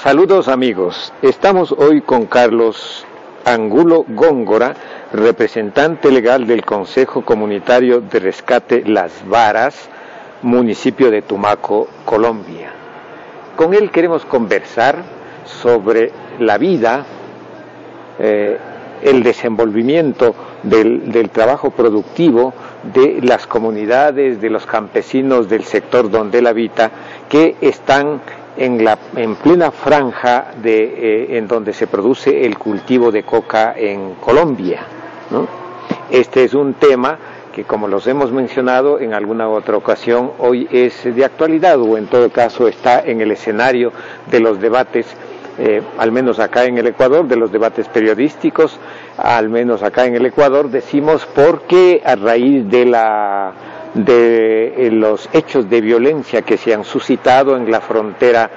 Saludos amigos, estamos hoy con Carlos Angulo Góngora, representante legal del Consejo Comunitario de Rescate Las Varas, municipio de Tumaco, Colombia. Con él queremos conversar sobre la vida, el desenvolvimiento del trabajo productivo de las comunidades, de los campesinos del sector donde él habita, que están en plena franja en donde se produce el cultivo de coca en Colombia, ¿no? Este es un tema que, como los hemos mencionado en alguna otra ocasión, hoy es de actualidad, o en todo caso está en el escenario de los debates, al menos acá en el Ecuador, de los debates periodísticos, al menos acá en el Ecuador, decimos porque a raíz de los hechos de violencia que se han suscitado en la frontera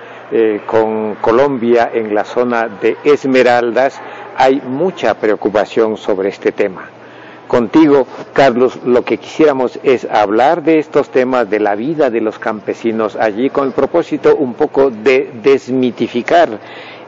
con Colombia, en la zona de Esmeraldas, hay mucha preocupación sobre este tema. Contigo, Carlos, lo que quisiéramos es hablar de estos temas, de la vida de los campesinos allí, con el propósito un poco de desmitificar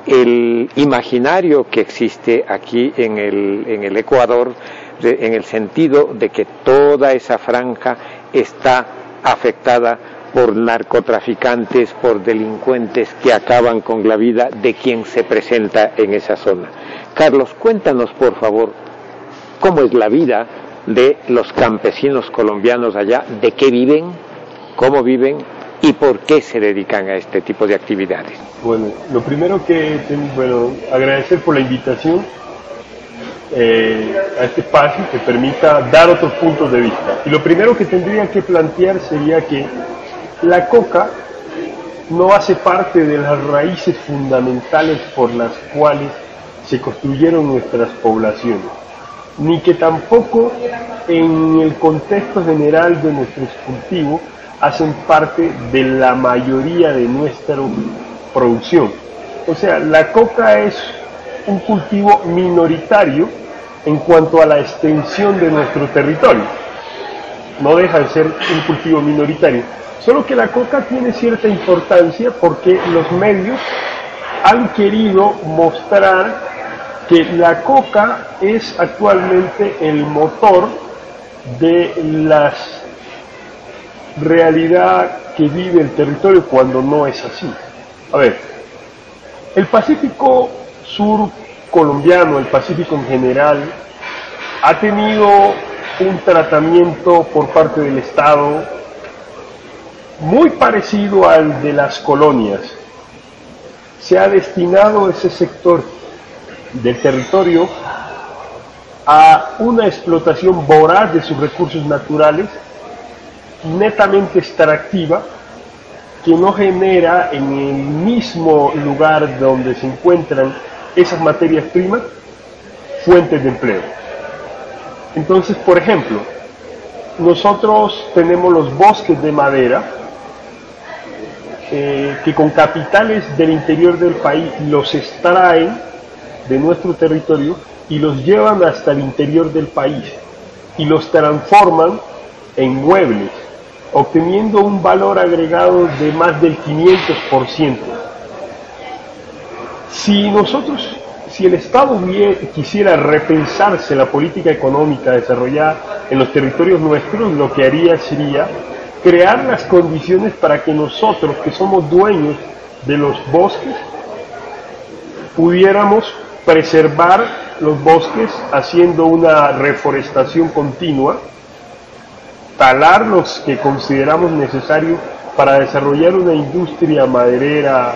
el imaginario que existe aquí en el Ecuador, en el sentido de que toda esa franja está afectada por narcotraficantes, por delincuentes que acaban con la vida de quien se presenta en esa zona. Carlos, cuéntanos por favor cómo es la vida de los campesinos colombianos allá, de qué viven, cómo viven y por qué se dedican a este tipo de actividades. Bueno, lo primero agradecer por la invitación a este espacio que permita dar otros puntos de vista. Y lo primero que tendría que plantear sería que la coca no hace parte de las raíces fundamentales por las cuales se construyeron nuestras poblaciones, ni que tampoco en el contexto general de nuestros cultivos hacen parte de la mayoría de nuestra producción. O sea, la coca es un cultivo minoritario en cuanto a la extensión de nuestro territorio. No deja de ser un cultivo minoritario. Solo que la coca tiene cierta importancia porque los medios han querido mostrar que la coca es actualmente el motor de la realidad que vive el territorio, cuando no es así. A ver, el Pacífico Sur colombiano, el Pacífico en general, ha tenido un tratamiento por parte del Estado muy parecido al de las colonias. Se ha destinado ese sector del territorio a una explotación voraz de sus recursos naturales, netamente extractiva, que no genera en el mismo lugar donde se encuentran esas materias primas fuentes de empleo. Entonces, por ejemplo, nosotros tenemos los bosques de madera que con capitales del interior del país los extraen de nuestro territorio y los llevan hasta el interior del país y los transforman en muebles, obteniendo un valor agregado de más del 500%. Si el Estado quisiera repensarse la política económica desarrollada en los territorios nuestros, lo que haría sería crear las condiciones para que nosotros, que somos dueños de los bosques, pudiéramos preservar los bosques haciendo una reforestación continua, talar los que consideramos necesarios para desarrollar una industria maderera,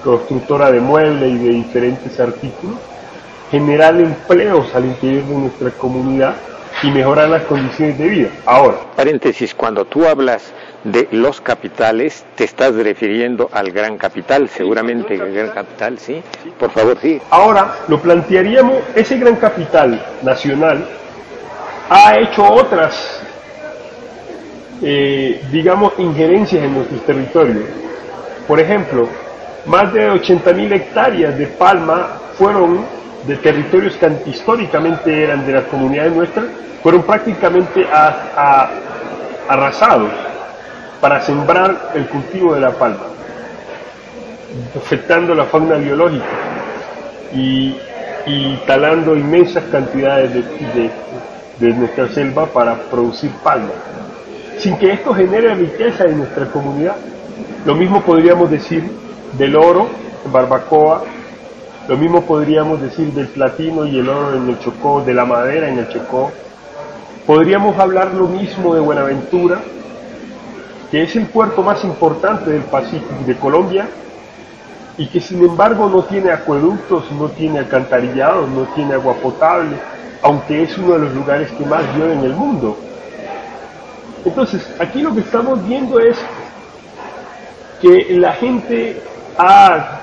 constructora de muebles y de diferentes artículos, generar empleos al interior de nuestra comunidad y mejorar las condiciones de vida. Ahora, paréntesis, cuando tú hablas de los capitales, te estás refiriendo al gran capital, seguramente el gran capital, ¿sí? Por favor, sí. Ahora, lo plantearíamos, ese gran capital nacional ha hecho otras, injerencias en nuestros territorios. Por ejemplo, más de 80.000 hectáreas de palma fueron de territorios que históricamente eran de las comunidades nuestras, fueron prácticamente arrasados para sembrar el cultivo de la palma. afectando la fauna biológica y talando inmensas cantidades de nuestra selva para producir palma, sin que esto genere riqueza en nuestra comunidad. Lo mismo podríamos decir del oro en Barbacoa, lo mismo podríamos decir del platino y el oro en el Chocó, de la madera en el Chocó. Podríamos hablar lo mismo de Buenaventura, que es el puerto más importante del Pacífico de Colombia y que sin embargo no tiene acueductos, no tiene alcantarillados, no tiene agua potable, aunque es uno de los lugares que más llueve en el mundo. Entonces, aquí lo que estamos viendo es que la gente ha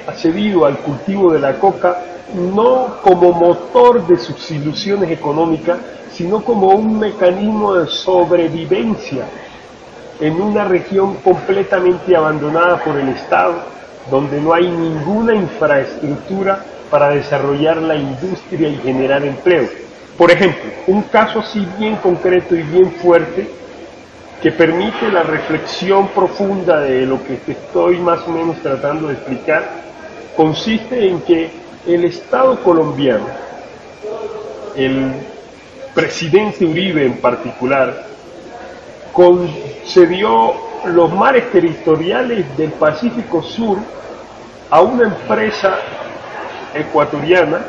accedido al cultivo de la coca no como motor de sus ilusiones económicas, sino como un mecanismo de sobrevivencia en una región completamente abandonada por el Estado, donde no hay ninguna infraestructura para desarrollar la industria y generar empleo. Por ejemplo, un caso así bien concreto y bien fuerte que permite la reflexión profunda de lo que te estoy más o menos tratando de explicar, consiste en que el Estado colombiano, el presidente Uribe en particular, concedió los mares territoriales del Pacífico Sur a una empresa ecuatoriana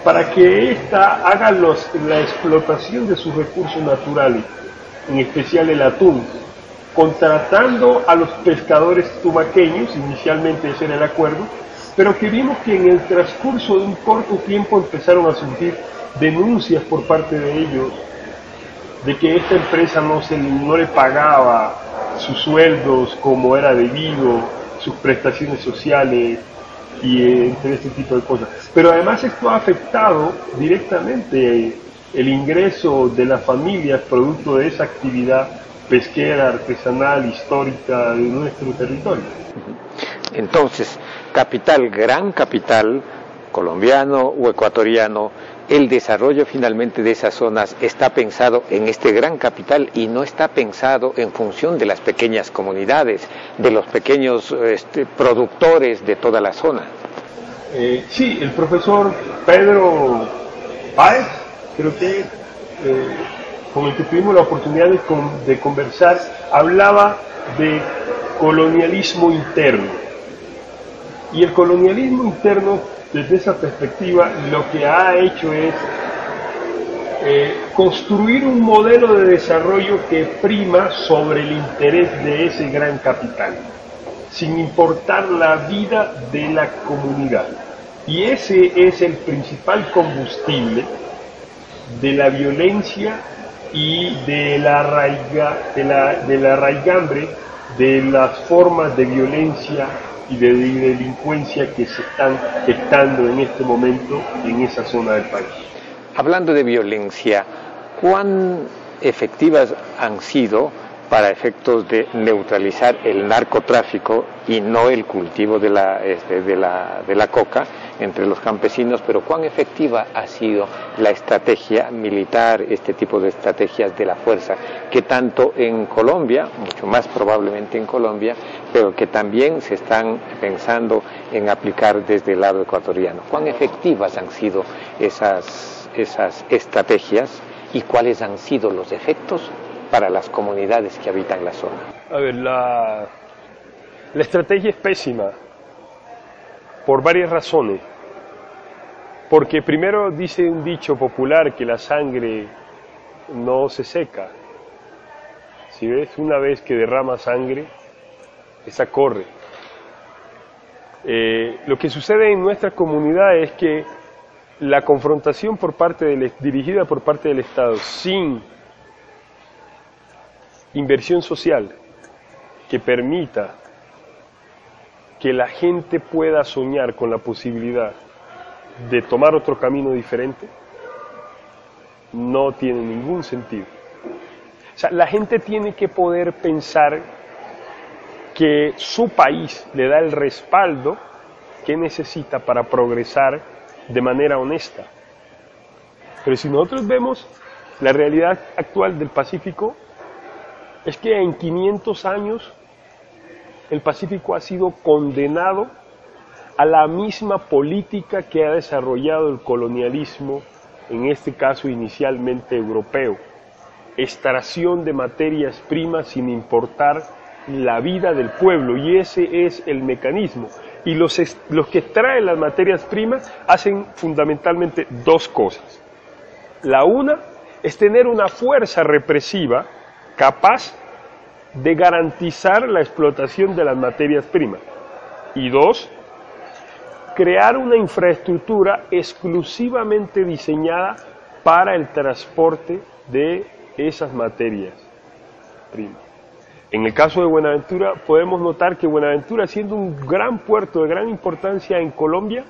para que ésta haga la explotación de sus recursos naturales, en especial el atún, contratando a los pescadores tubaqueños, inicialmente ese era el acuerdo, pero que vimos que en el transcurso de un corto tiempo empezaron a surgir denuncias por parte de ellos de que esta empresa no le pagaba sus sueldos como era debido, sus prestaciones sociales y entre este tipo de cosas. Pero además esto ha afectado directamente el ingreso de las familias producto de esa actividad pesquera, artesanal, histórica de nuestro territorio. Entonces, capital, gran capital, colombiano o ecuatoriano, el desarrollo finalmente de esas zonas está pensado en este gran capital y no está pensado en función de las pequeñas comunidades, de los pequeños productores de toda la zona. Sí, el profesor Pedro Páez, creo que con el que tuvimos la oportunidad de conversar, hablaba de colonialismo interno. Y el colonialismo interno, desde esa perspectiva, lo que ha hecho es construir un modelo de desarrollo que prima sobre el interés de ese gran capital, sin importar la vida de la comunidad. Y ese es el principal combustible de la violencia y de la raigambre de las formas de violencia y de delincuencia que se están gestando en este momento en esa zona del país. Hablando de violencia, ¿cuán efectivas han sido para efectos de neutralizar el narcotráfico y no el cultivo de la coca entre los campesinos? Pero ¿cuán efectiva ha sido la estrategia militar, este tipo de estrategias de la fuerza, que tanto en Colombia, mucho más probablemente en Colombia, pero que también se están pensando en aplicar desde el lado ecuatoriano? ¿Cuán efectivas han sido esas estrategias y cuáles han sido los efectos para las comunidades que habitan la zona? A ver, la estrategia es pésima por varias razones. Porque primero dice un dicho popular que la sangre no se seca. Si ves, una vez que derrama sangre, esa corre. Lo que sucede en nuestra comunidad es que la confrontación dirigida por parte del Estado sin inversión social que permita que la gente pueda soñar con la posibilidad de tomar otro camino diferente, no tiene ningún sentido. O sea, la gente tiene que poder pensar que su país le da el respaldo que necesita para progresar de manera honesta. Pero si nosotros vemos la realidad actual del Pacífico, es que en 500 años el Pacífico ha sido condenado a la misma política que ha desarrollado el colonialismo, en este caso inicialmente europeo. Extracción de materias primas sin importar la vida del pueblo, y ese es el mecanismo. Y los que extraen las materias primas hacen fundamentalmente dos cosas. La una es tener una fuerza represiva capaz de garantizar la explotación de las materias primas. Y dos, crear una infraestructura exclusivamente diseñada para el transporte de esas materias primas. En el caso de Buenaventura, podemos notar que Buenaventura, siendo un gran puerto de gran importancia en Colombia,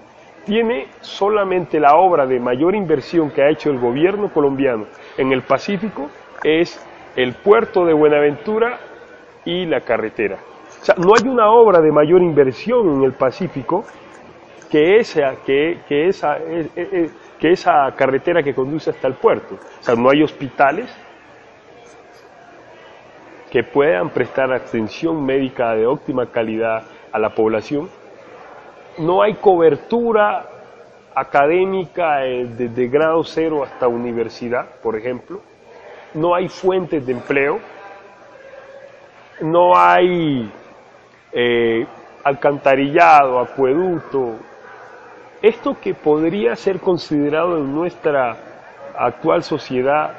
tiene solamente la obra de mayor inversión que ha hecho el gobierno colombiano en el Pacífico, es el puerto de Buenaventura y la carretera. O sea, no hay una obra de mayor inversión en el Pacífico que esa carretera que conduce hasta el puerto. O sea, no hay hospitales que puedan prestar atención médica de óptima calidad a la población. No hay cobertura académica desde grado cero hasta universidad, por ejemplo. No hay fuentes de empleo. No hay alcantarillado, acueducto. Esto que podría ser considerado en nuestra actual sociedad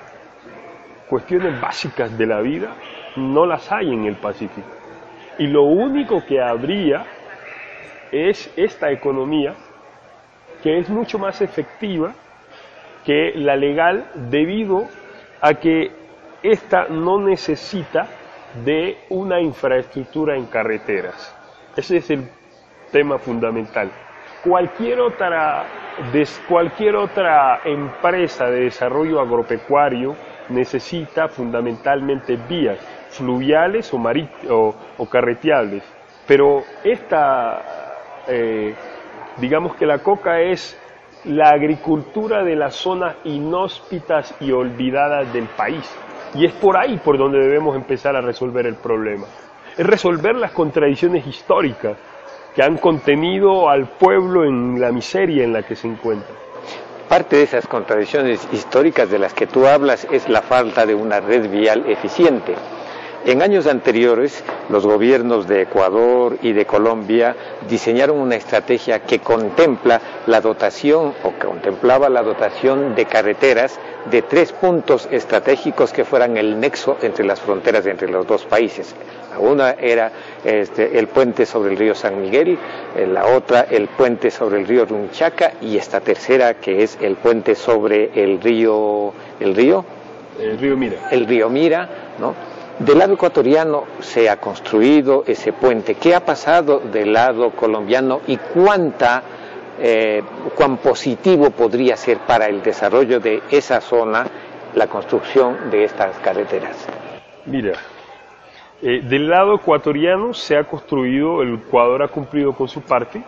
cuestiones básicas de la vida, no las hay en el Pacífico. Y lo único que habría es esta economía, que es mucho más efectiva que la legal, debido a que esta no necesita de una infraestructura en carreteras. Ese es el tema fundamental. Cualquier otra empresa de desarrollo agropecuario necesita fundamentalmente vías fluviales o carreteables, pero digamos que la coca es la agricultura de las zonas inhóspitas y olvidadas del país, y es por ahí por donde debemos empezar a resolver el problema. Es resolver las contradicciones históricas que han contenido al pueblo en la miseria en la que se encuentra. Parte de esas contradicciones históricas de las que tú hablas es la falta de una red vial eficiente. En años anteriores, los gobiernos de Ecuador y de Colombia diseñaron una estrategia que contempla la dotación, o contemplaba la dotación de carreteras de 3 puntos estratégicos que fueran el nexo entre las fronteras entre los dos países. Una era el puente sobre el río San Miguel, la otra el puente sobre el río Runchaca, y esta tercera que es el puente sobre el río Mira. El río Mira, ¿no? Del lado ecuatoriano se ha construido ese puente. ¿Qué ha pasado del lado colombiano y cuán positivo podría ser para el desarrollo de esa zona la construcción de estas carreteras? Mira, del lado ecuatoriano se ha construido, el Ecuador ha cumplido con su parte,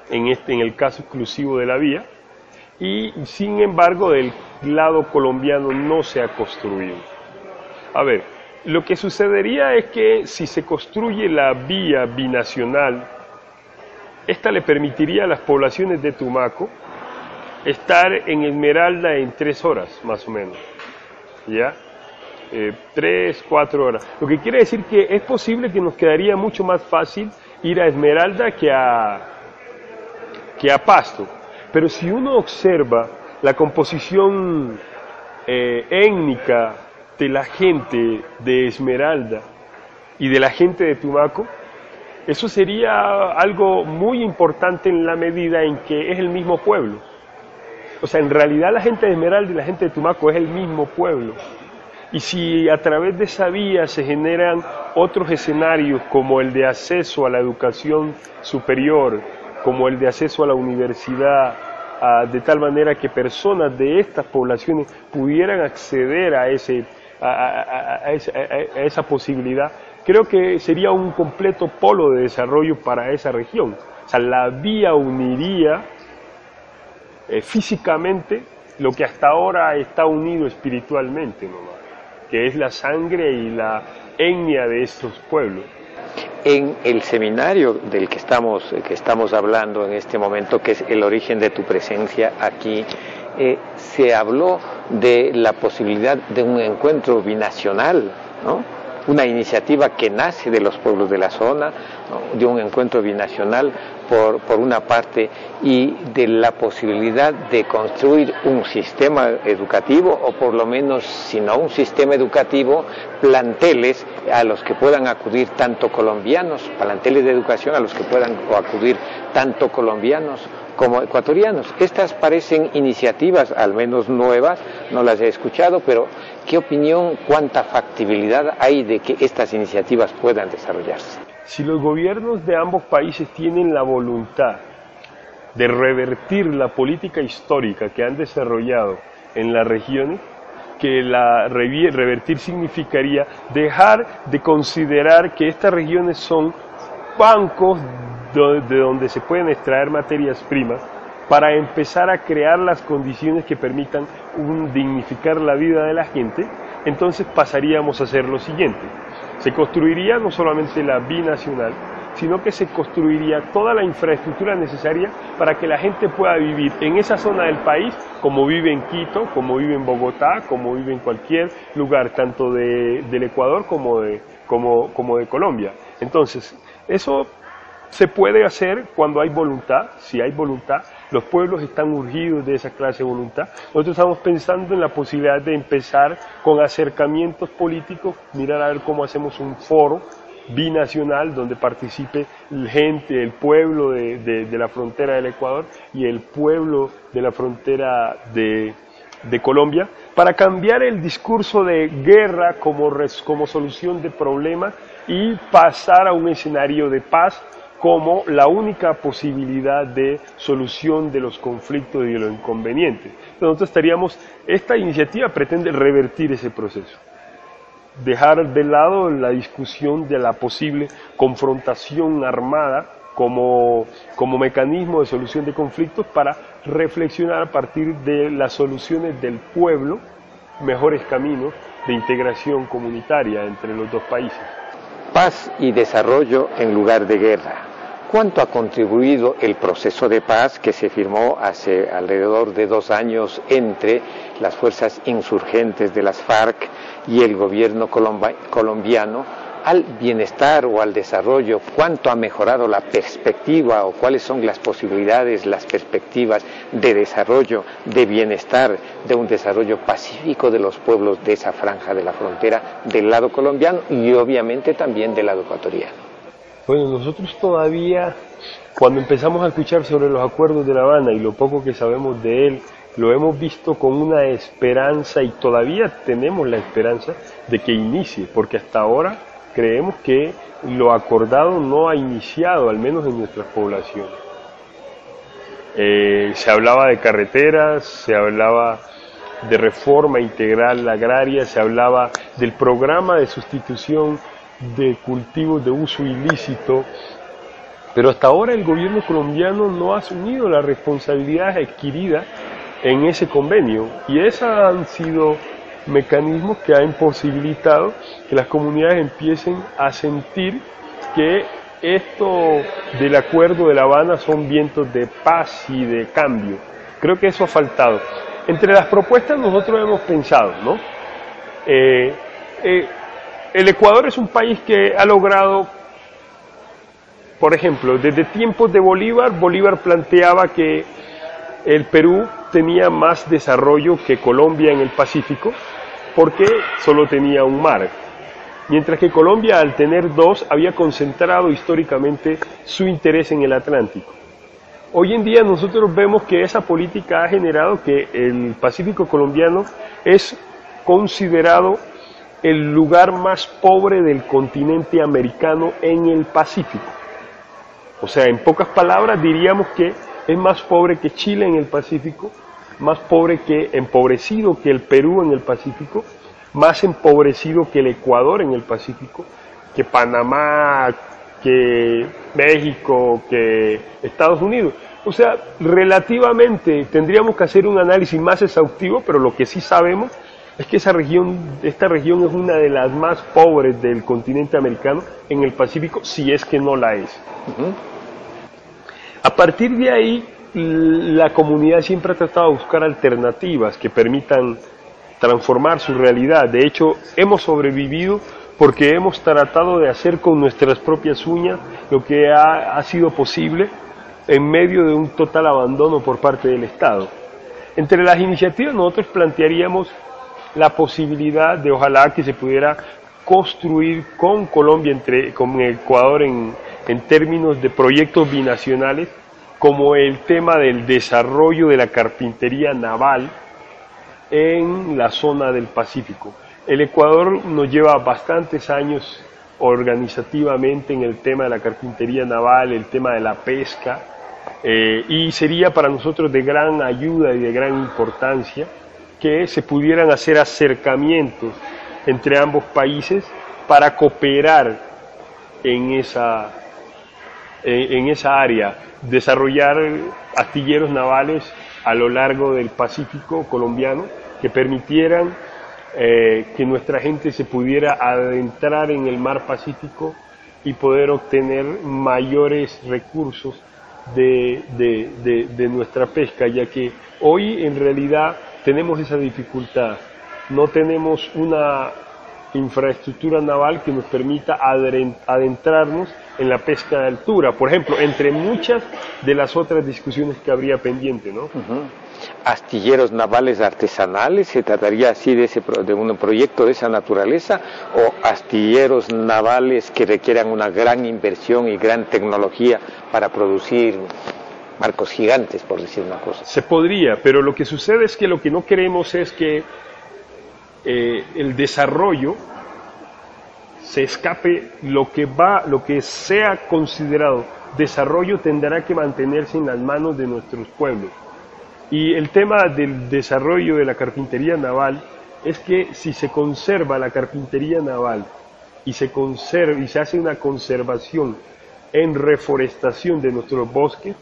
en el caso exclusivo de la vía, y sin embargo del lado colombiano no se ha construido. A ver, lo que sucedería es que si se construye la vía binacional, esta le permitiría a las poblaciones de Tumaco estar en Esmeralda en 3 horas, más o menos, ¿ya? 3, 4 horas. Lo que quiere decir que es posible que nos quedaría mucho más fácil ir a Esmeralda que a Pasto. Pero si uno observa la composición étnica de la gente de Esmeralda y de la gente de Tumaco, eso sería algo muy importante en la medida en que es el mismo pueblo. O sea, en realidad la gente de Esmeralda y la gente de Tumaco es el mismo pueblo. Y si a través de esa vía se generan otros escenarios como el de acceso a la educación superior, como el de acceso a la universidad, de tal manera que personas de estas poblaciones pudieran acceder a esa posibilidad, creo que sería un completo polo de desarrollo para esa región. O sea, la vía uniría físicamente lo que hasta ahora está unido espiritualmente, ¿no?, que es la sangre y la etnia de estos pueblos. En el seminario del que estamos hablando en este momento, que es el origen de tu presencia aquí, se habló de la posibilidad de un encuentro binacional, ¿no? Una iniciativa que nace de los pueblos de la zona, ¿no? De un encuentro binacional por una parte, y de la posibilidad de construir un sistema educativo, o por lo menos, si no un sistema educativo, planteles a los que puedan acudir tanto colombianos, planteles de educación a los que puedan acudir tanto colombianos como ecuatorianos. Estas parecen iniciativas, al menos nuevas, no las he escuchado, pero ¿qué opinión, cuánta factibilidad hay de que estas iniciativas puedan desarrollarse? Si los gobiernos de ambos países tienen la voluntad de revertir la política histórica que han desarrollado en las regiones, que revertir significaría dejar de considerar que estas regiones son bancos de donde se pueden extraer materias primas, para empezar a crear las condiciones que permitan dignificar la vida de la gente, entonces pasaríamos a hacer lo siguiente. Se construiría no solamente la binacional, sino que se construiría toda la infraestructura necesaria para que la gente pueda vivir en esa zona del país, como vive en Quito, como vive en Bogotá, como vive en cualquier lugar, tanto del Ecuador como de Colombia. Entonces, eso se puede hacer cuando hay voluntad. Si hay voluntad, los pueblos están urgidos de esa clase de voluntad. Nosotros estamos pensando en la posibilidad de empezar con acercamientos políticos, mirar a ver cómo hacemos un foro binacional donde participe gente, el pueblo de la frontera del Ecuador y el pueblo de la frontera de Colombia, para cambiar el discurso de guerra como solución de problemas y pasar a un escenario de paz como la única posibilidad de solución de los conflictos y de los inconvenientes. Entonces esta iniciativa pretende revertir ese proceso, dejar de lado la discusión de la posible confrontación armada como mecanismo de solución de conflictos, para reflexionar a partir de las soluciones del pueblo, mejores caminos de integración comunitaria entre los dos países. Paz y desarrollo en lugar de guerra. ¿Cuánto ha contribuido el proceso de paz que se firmó hace alrededor de 2 años entre las fuerzas insurgentes de las FARC y el gobierno colombiano al bienestar o al desarrollo? ¿Cuánto ha mejorado la perspectiva o cuáles son las posibilidades, las perspectivas de desarrollo, de bienestar, de un desarrollo pacífico de los pueblos de esa franja de la frontera del lado colombiano y obviamente también del lado ecuatoriano? Bueno, nosotros todavía, cuando empezamos a escuchar sobre los acuerdos de La Habana y lo poco que sabemos de él, lo hemos visto con una esperanza, y todavía tenemos la esperanza de que inicie, porque hasta ahora creemos que lo acordado no ha iniciado, al menos en nuestras poblaciones. Se hablaba de carreteras, se hablaba de reforma integral agraria, se hablaba del programa de sustitución de cultivos de uso ilícito, pero hasta ahora el gobierno colombiano no ha asumido la responsabilidad adquirida en ese convenio, y esos han sido mecanismos que han imposibilitado que las comunidades empiecen a sentir que esto del acuerdo de La Habana son vientos de paz y de cambio. Creo que eso ha faltado. Entre las propuestas nosotros hemos pensado, ¿no? El Ecuador es un país que ha logrado, por ejemplo, desde tiempos de Bolívar planteaba que el Perú tenía más desarrollo que Colombia en el Pacífico, porque solo tenía un mar, mientras que Colombia, al tener 2, había concentrado históricamente su interés en el Atlántico. Hoy en día nosotros vemos que esa política ha generado que el Pacífico colombiano es considerado el lugar más pobre del continente americano en el Pacífico. O sea, en pocas palabras diríamos que es más pobre que Chile en el Pacífico, más empobrecido que el Perú en el Pacífico, más empobrecido que el Ecuador en el Pacífico, que Panamá, que México, que Estados Unidos. O sea, relativamente tendríamos que hacer un análisis más exhaustivo, pero lo que sí sabemos es que esta región es una de las más pobres del continente americano en el Pacífico, si es que no la es. A partir de ahí, la comunidad siempre ha tratado de buscar alternativas que permitan transformar su realidad. De hecho, hemos sobrevivido porque hemos tratado de hacer con nuestras propias uñas lo que ha sido posible en medio de un total abandono por parte del Estado. Entre las iniciativas nosotros plantearíamos la posibilidad de ojalá que se pudiera construir con Colombia, con Ecuador en términos de proyectos binacionales, como el tema del desarrollo de la carpintería naval en la zona del Pacífico. El Ecuador nos lleva bastantes años organizativamente en el tema de la carpintería naval, el tema de la pesca, y sería para nosotros de gran ayuda y de gran importancia que se pudieran hacer acercamientos entre ambos países para cooperar en esa área, desarrollar astilleros navales a lo largo del Pacífico colombiano que permitieran que nuestra gente se pudiera adentrar en el mar Pacífico y poder obtener mayores recursos de nuestra pesca, ya que hoy en realidad tenemos esa dificultad, no tenemos una infraestructura naval que nos permita adentrarnos en la pesca de altura, por ejemplo, entre muchas de las otras discusiones que habría pendiente, ¿no? ¿Astilleros navales artesanales? ¿Se trataría así de un proyecto de esa naturaleza? ¿O astilleros navales que requieran una gran inversión y gran tecnología para producir barcos gigantes, por decir una cosa? Se podría, pero lo que sucede es que lo que no queremos es que el desarrollo se escape, lo que sea considerado desarrollo tendrá que mantenerse en las manos de nuestros pueblos. Y el tema del desarrollo de la carpintería naval es que si se conserva la carpintería naval y se hace una conservación en reforestación de nuestros bosques,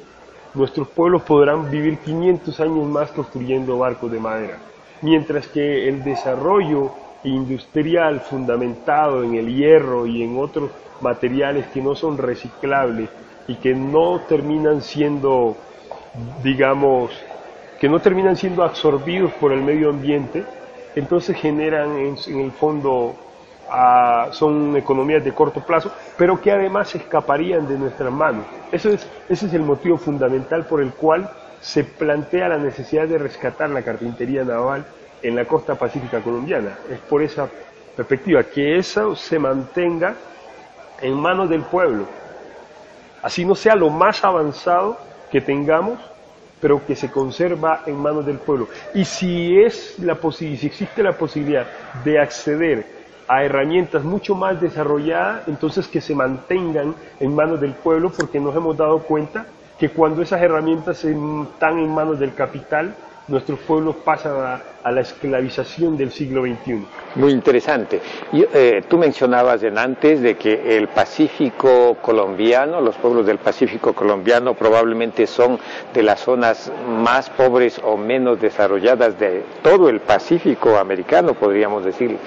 nuestros pueblos podrán vivir 500 años más construyendo barcos de madera. Mientras que el desarrollo industrial fundamentado en el hierro y en otros materiales que no son reciclables y que no terminan siendo, digamos, absorbidos por el medio ambiente, entonces generan en el fondo, son economías de corto plazo, pero que además se escaparían de nuestras manos. Ese es el motivo fundamental por el cual se plantea la necesidad de rescatar la carpintería naval en la costa pacífica colombiana. Es por esa perspectiva, que eso se mantenga en manos del pueblo, así no sea lo más avanzado que tengamos, pero que se conserva en manos del pueblo. Y si existe la posibilidad de acceder a herramientas mucho más desarrolladas, entonces que se mantengan en manos del pueblo, porque nos hemos dado cuenta que cuando esas herramientas están en manos del capital, nuestros pueblos pasan a la esclavización del siglo XXI. Muy interesante. Tú mencionabas antes de que el Pacífico colombiano, los pueblos del Pacífico colombiano probablemente son de las zonas más pobres o menos desarrolladas de todo el Pacífico americano, podríamos decir.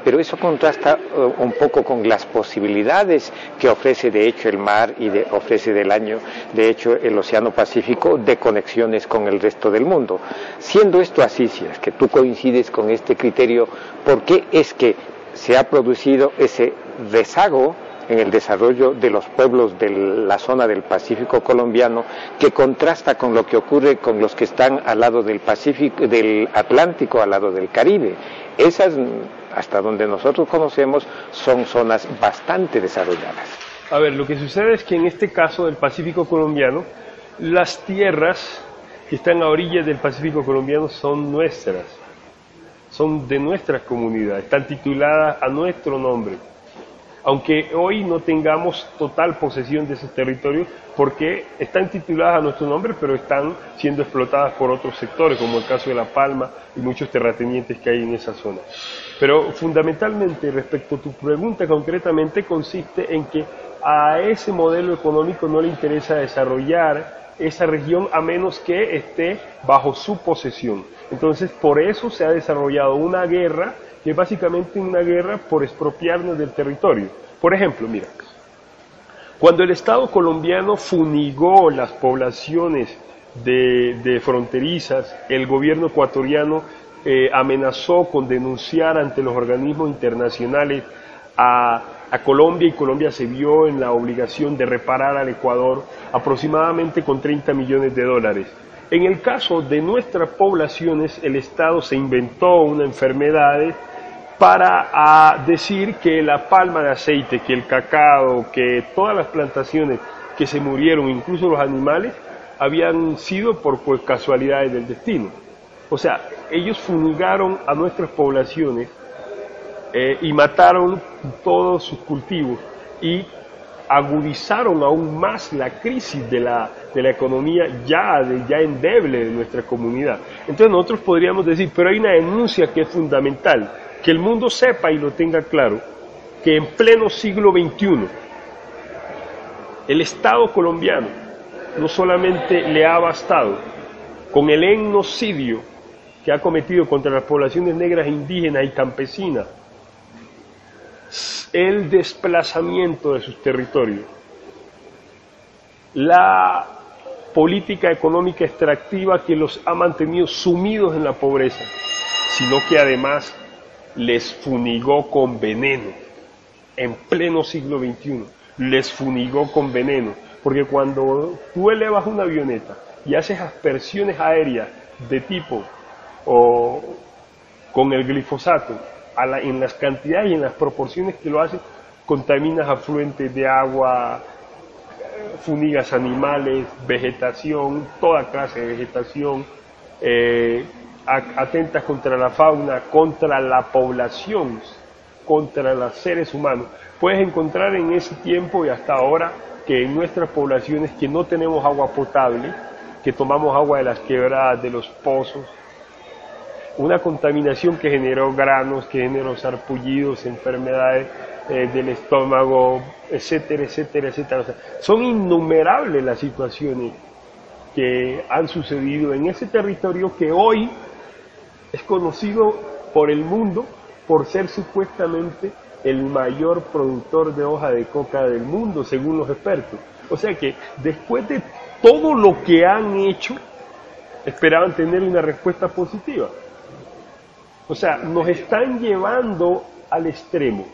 Pero eso contrasta un poco con las posibilidades que ofrece de hecho el mar y ofrece de hecho el Océano Pacífico de conexiones con el resto del mundo. Siendo esto así, si es que tú coincides con este criterio, ¿por qué es que se ha producido ese rezago en el desarrollo de los pueblos de la zona del Pacífico colombiano, que contrasta con lo que ocurre con los que están al lado del Pacífico, del Atlántico, al lado del Caribe? Esas, hasta donde nosotros conocemos, son zonas bastante desarrolladas. A ver, lo que sucede es que en este caso del Pacífico colombiano, las tierras que están a orillas del Pacífico colombiano son nuestras, son de nuestra comunidad, están tituladas a nuestro nombre. Aunque hoy no tengamos total posesión de esos territorios, porque están tituladas a nuestro nombre, pero están siendo explotadas por otros sectores, como el caso de La Palma y muchos terratenientes que hay en esa zona. Pero fundamentalmente, respecto a tu pregunta concretamente, consiste en que a ese modelo económico no le interesa desarrollar esa región a menos que esté bajo su posesión. Entonces, por eso se ha desarrollado una guerra, que es básicamente una guerra por expropiarnos del territorio. Por ejemplo, mira, cuando el Estado colombiano funigó las poblaciones de fronterizas, el gobierno ecuatoriano amenazó con denunciar ante los organismos internacionales a Colombia, y Colombia se vio en la obligación de reparar al Ecuador aproximadamente con 30 millones de dólares. En el caso de nuestras poblaciones, el Estado se inventó una enfermedad para decir que la palma de aceite, que el cacao, que todas las plantaciones que se murieron, incluso los animales, habían sido por casualidades del destino. O sea, ellos fumigaron a nuestras poblaciones y mataron todos sus cultivos y agudizaron aún más la crisis de la economía ya endeble de nuestra comunidad. Entonces nosotros podríamos decir, pero hay una denuncia que es fundamental, que el mundo sepa y lo tenga claro, que en pleno siglo XXI el Estado colombiano no solamente le ha bastado con el genocidio que ha cometido contra las poblaciones negras, indígenas y campesinas, el desplazamiento de sus territorios, la política económica extractiva que los ha mantenido sumidos en la pobreza, sino que además les funigó con veneno, en pleno siglo XXI, les funigó con veneno, porque cuando tú elevas una avioneta y haces aspersiones aéreas de tipo o con el glifosato, en las cantidades y en las proporciones que lo hacen, contaminas afluentes de agua, funigas animales, vegetación, toda clase de vegetación, atentas contra la fauna, contra la población, contra los seres humanos. Puedes encontrar en ese tiempo y hasta ahora que en nuestras poblaciones que no tenemos agua potable, que tomamos agua de las quebradas, de los pozos, una contaminación que generó granos, que generó sarpullidos, enfermedades del estómago, etcétera, etcétera, etcétera. O sea, son innumerables las situaciones que han sucedido en ese territorio que hoy es conocido por el mundo por ser supuestamente el mayor productor de hoja de coca del mundo, según los expertos. O sea que después de todo lo que han hecho, esperaban tener una respuesta positiva. O sea, nos están llevando al extremo,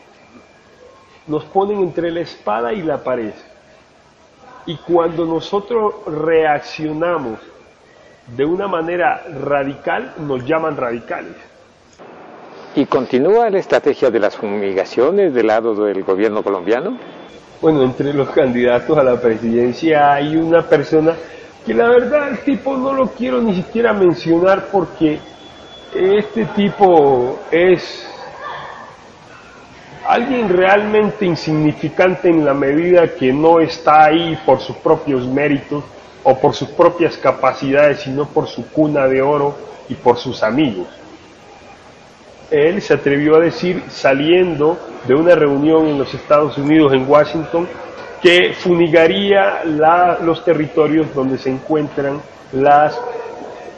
nos ponen entre la espada y la pared, y cuando nosotros reaccionamos de una manera radical, nos llaman radicales. ¿Y continúa la estrategia de las fumigaciones del lado del gobierno colombiano? Bueno, entre los candidatos a la presidencia hay una persona que la verdad el tipo no lo quiero ni siquiera mencionar porque este tipo es alguien realmente insignificante en la medida que no está ahí por sus propios méritos o por sus propias capacidades, sino por su cuna de oro y por sus amigos. Él se atrevió a decir, saliendo de una reunión en los Estados Unidos, en Washington, que fumigaría los territorios donde se encuentran los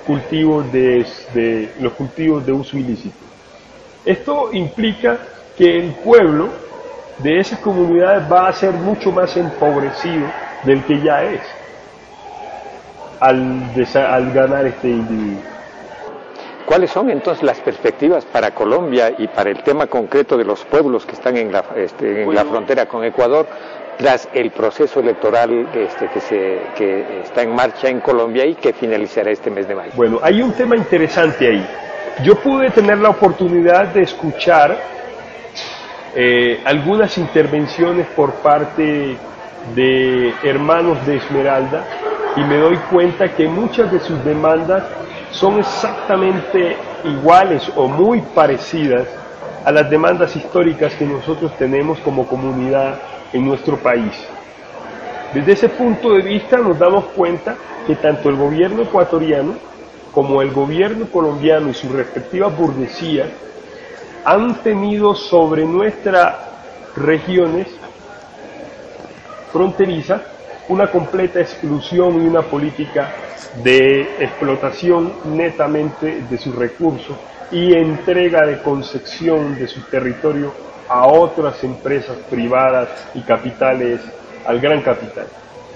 cultivos de uso ilícito. Esto implica que el pueblo de esas comunidades va a ser mucho más empobrecido del que ya es al ganar este individuo. ¿Cuáles son entonces las perspectivas para Colombia y para el tema concreto de los pueblos que están en la frontera con Ecuador tras el proceso electoral que está en marcha en Colombia y que finalizará este mes de mayo? Bueno, hay un tema interesante ahí. Yo pude tener la oportunidad de escuchar algunas intervenciones por parte de hermanos de Esmeralda y me doy cuenta que muchas de sus demandas son exactamente iguales o muy parecidas a las demandas históricas que nosotros tenemos como comunidad en nuestro país. Desde ese punto de vista nos damos cuenta que tanto el gobierno ecuatoriano como el gobierno colombiano y sus respectivas burguesías han tenido sobre nuestras regiones fronterizas una completa exclusión y una política de explotación netamente de sus recursos y entrega de concesión de su territorio a otras empresas privadas y capitales, al gran capital.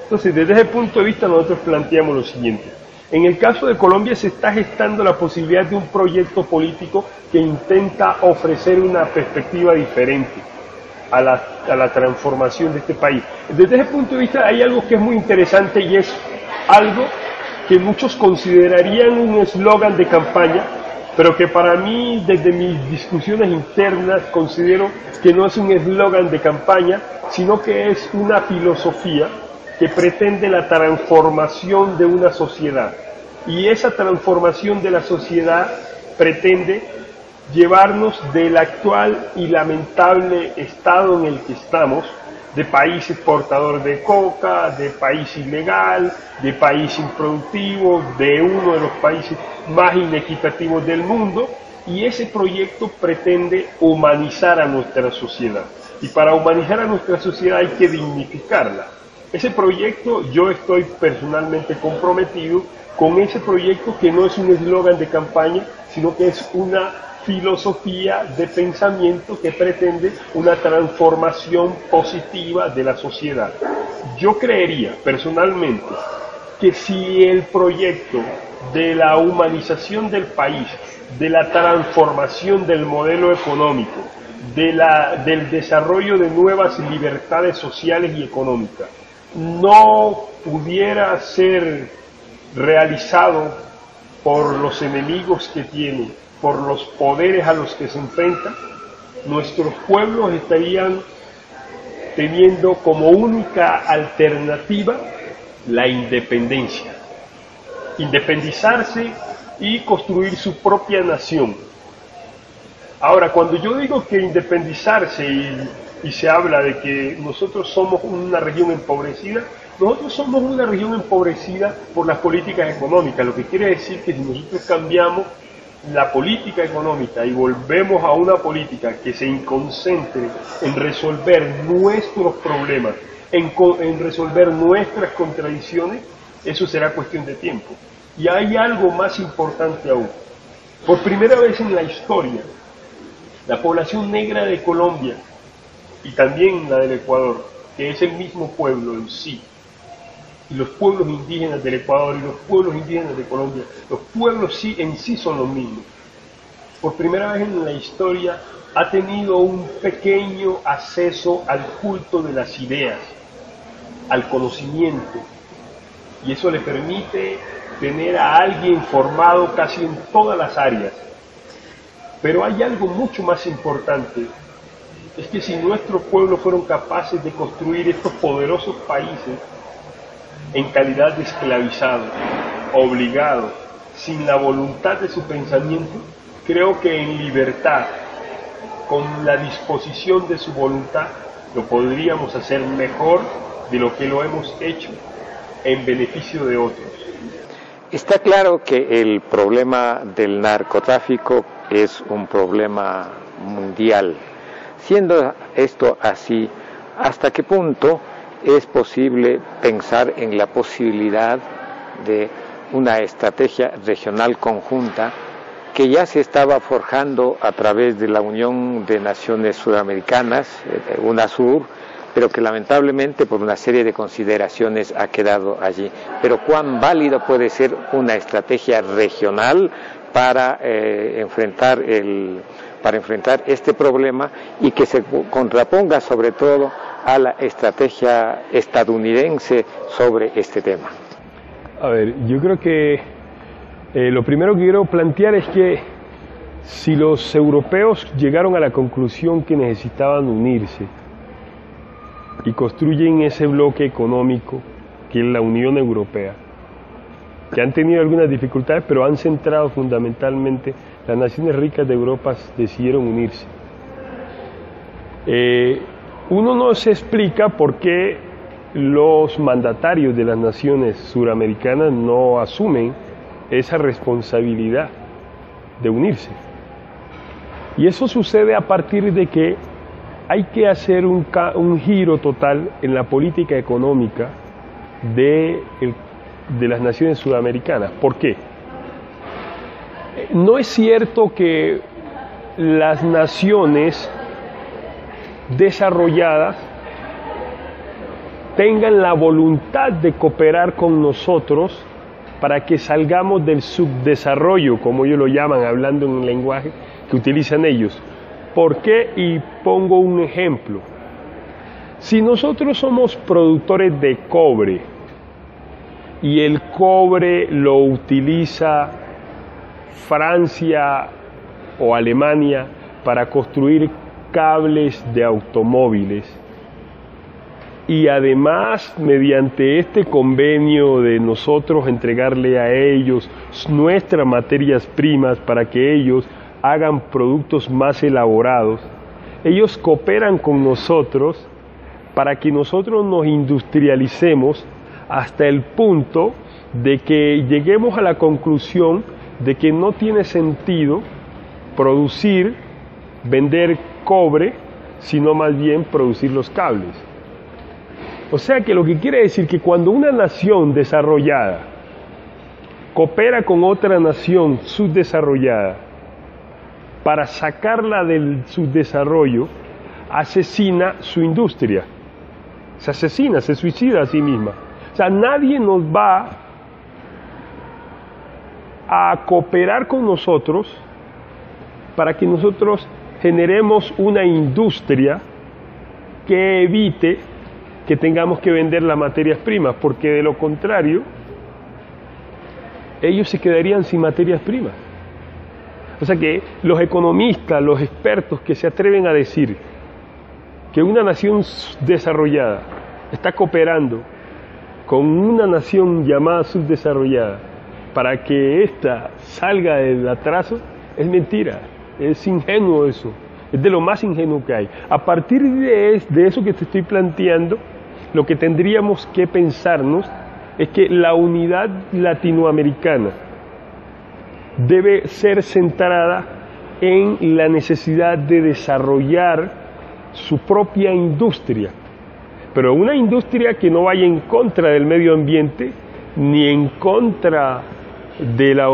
Entonces, desde ese punto de vista nosotros planteamos lo siguiente. En el caso de Colombia se está gestando la posibilidad de un proyecto político que intenta ofrecer una perspectiva diferente a la transformación de este país. Desde ese punto de vista hay algo que es muy interesante y es algo que muchos considerarían un eslogan de campaña, pero que para mí, desde mis discusiones internas, considero que no es un eslogan de campaña, sino que es una filosofía que pretende la transformación de una sociedad. Y esa transformación de la sociedad pretende llevarnos del actual y lamentable estado en el que estamos, de país exportador de coca, de país ilegal, de país improductivo, de uno de los países más inequitativos del mundo, y ese proyecto pretende humanizar a nuestra sociedad. Y para humanizar a nuestra sociedad hay que dignificarla. Ese proyecto, yo estoy personalmente comprometido con ese proyecto, que no es un eslogan de campaña, sino que es una filosofía de pensamiento que pretende una transformación positiva de la sociedad. Yo creería personalmente que si el proyecto de la humanización del país, de la transformación del modelo económico, del desarrollo de nuevas libertades sociales y económicas, no pudiera ser realizado por los enemigos que tiene, por los poderes a los que se enfrenta, nuestros pueblos estarían teniendo como única alternativa la independencia. Independizarse y construir su propia nación. Ahora, cuando yo digo que independizarse y se habla de que nosotros somos una región empobrecida, nosotros somos una región empobrecida por las políticas económicas, lo que quiere decir que si nosotros cambiamos la política económica y volvemos a una política que se concentre en resolver nuestros problemas, en resolver nuestras contradicciones, eso será cuestión de tiempo. Y hay algo más importante aún. Por primera vez en la historia, la población negra de Colombia y también la del Ecuador, que es el mismo pueblo en sí, y los pueblos indígenas del Ecuador y los pueblos indígenas de Colombia, los pueblos sí en sí son los mismos. Por primera vez en la historia ha tenido un pequeño acceso al culto de las ideas, al conocimiento, y eso le permite tener a alguien formado casi en todas las áreas. Pero hay algo mucho más importante, es que si nuestros pueblos fueron capaces de construir estos poderosos países en calidad de esclavizados, obligados, sin la voluntad de su pensamiento, creo que en libertad, con la disposición de su voluntad, lo podríamos hacer mejor de lo que lo hemos hecho en beneficio de otros. Está claro que el problema del narcotráfico es un problema mundial. Siendo esto así, ¿hasta qué punto es posible pensar en la posibilidad de una estrategia regional conjunta que ya se estaba forjando a través de la Unión de Naciones Suramericanas, UNASUR, pero que lamentablemente por una serie de consideraciones ha quedado allí? Pero ¿cuán válido puede ser una estrategia regional para enfrentar este problema y que se contraponga sobre todo a la estrategia estadounidense sobre este tema? A ver, yo creo que lo primero que quiero plantear es que si los europeos llegaron a la conclusión que necesitaban unirse y construyen ese bloque económico que es la Unión Europea, que han tenido algunas dificultades, pero han centrado fundamentalmente, las naciones ricas de Europa decidieron unirse. Uno no se explica por qué los mandatarios de las naciones suramericanas no asumen esa responsabilidad de unirse. Y eso sucede a partir de que hay que hacer un giro total en la política económica de las naciones sudamericanas. ¿Por qué? No es cierto que las naciones desarrolladas tengan la voluntad de cooperar con nosotros para que salgamos del subdesarrollo, como ellos lo llaman, hablando en el lenguaje que utilizan ellos. ¿Por qué? Y pongo un ejemplo. Si nosotros somos productores de cobre y el cobre lo utiliza Francia o Alemania para construir cables de automóviles, y además mediante este convenio de nosotros entregarle a ellos nuestras materias primas para que ellos hagan productos más elaborados, ellos cooperan con nosotros para que nosotros nos industrialicemos hasta el punto de que lleguemos a la conclusión de que no tiene sentido producir, vender cobre, sino más bien producir los cables. O sea que lo que quiere decir que cuando una nación desarrollada coopera con otra nación subdesarrollada para sacarla del subdesarrollo, asesina su industria. Se asesina, se suicida a sí misma. O sea, nadie nos va a cooperar con nosotros para que nosotros generemos una industria que evite que tengamos que vender las materias primas, porque de lo contrario, ellos se quedarían sin materias primas. O sea que los economistas, los expertos que se atreven a decir que una nación desarrollada está cooperando con una nación llamada subdesarrollada para que ésta salga del atraso, es mentira, es ingenuo eso, es de lo más ingenuo que hay. A partir de eso que te estoy planteando, lo que tendríamos que pensarnos es que la unidad latinoamericana debe ser centrada en la necesidad de desarrollar su propia industria, pero una industria que no vaya en contra del medio ambiente ni en contra de la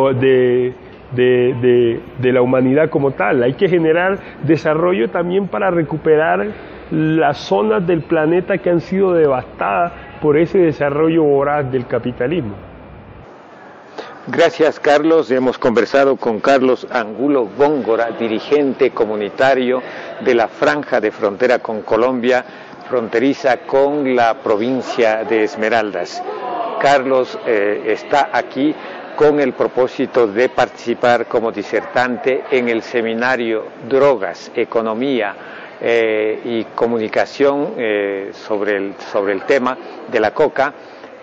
humanidad como tal. Hay que generar desarrollo también para recuperar las zonas del planeta que han sido devastadas por ese desarrollo voraz del capitalismo. Gracias, Carlos. Hemos conversado con Carlos Angulo Góngora, dirigente comunitario de la franja de frontera con Colombia, fronteriza con la provincia de Esmeraldas. Carlos está aquí con el propósito de participar como disertante en el seminario Drogas, Economía y Comunicación sobre el tema de la coca,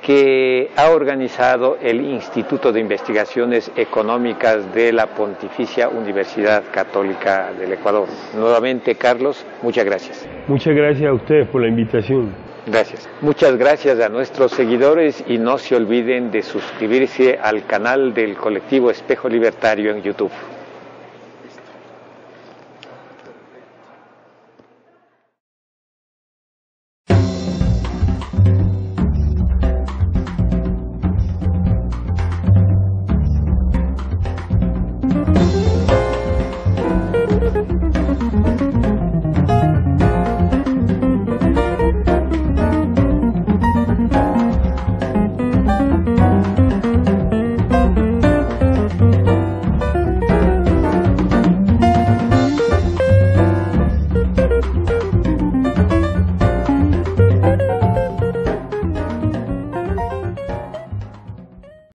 que ha organizado el Instituto de Investigaciones Económicas de la Pontificia Universidad Católica del Ecuador. Nuevamente, Carlos, muchas gracias. Muchas gracias a ustedes por la invitación. Gracias. Muchas gracias a nuestros seguidores y no se olviden de suscribirse al canal del colectivo Espejo Libertario en YouTube.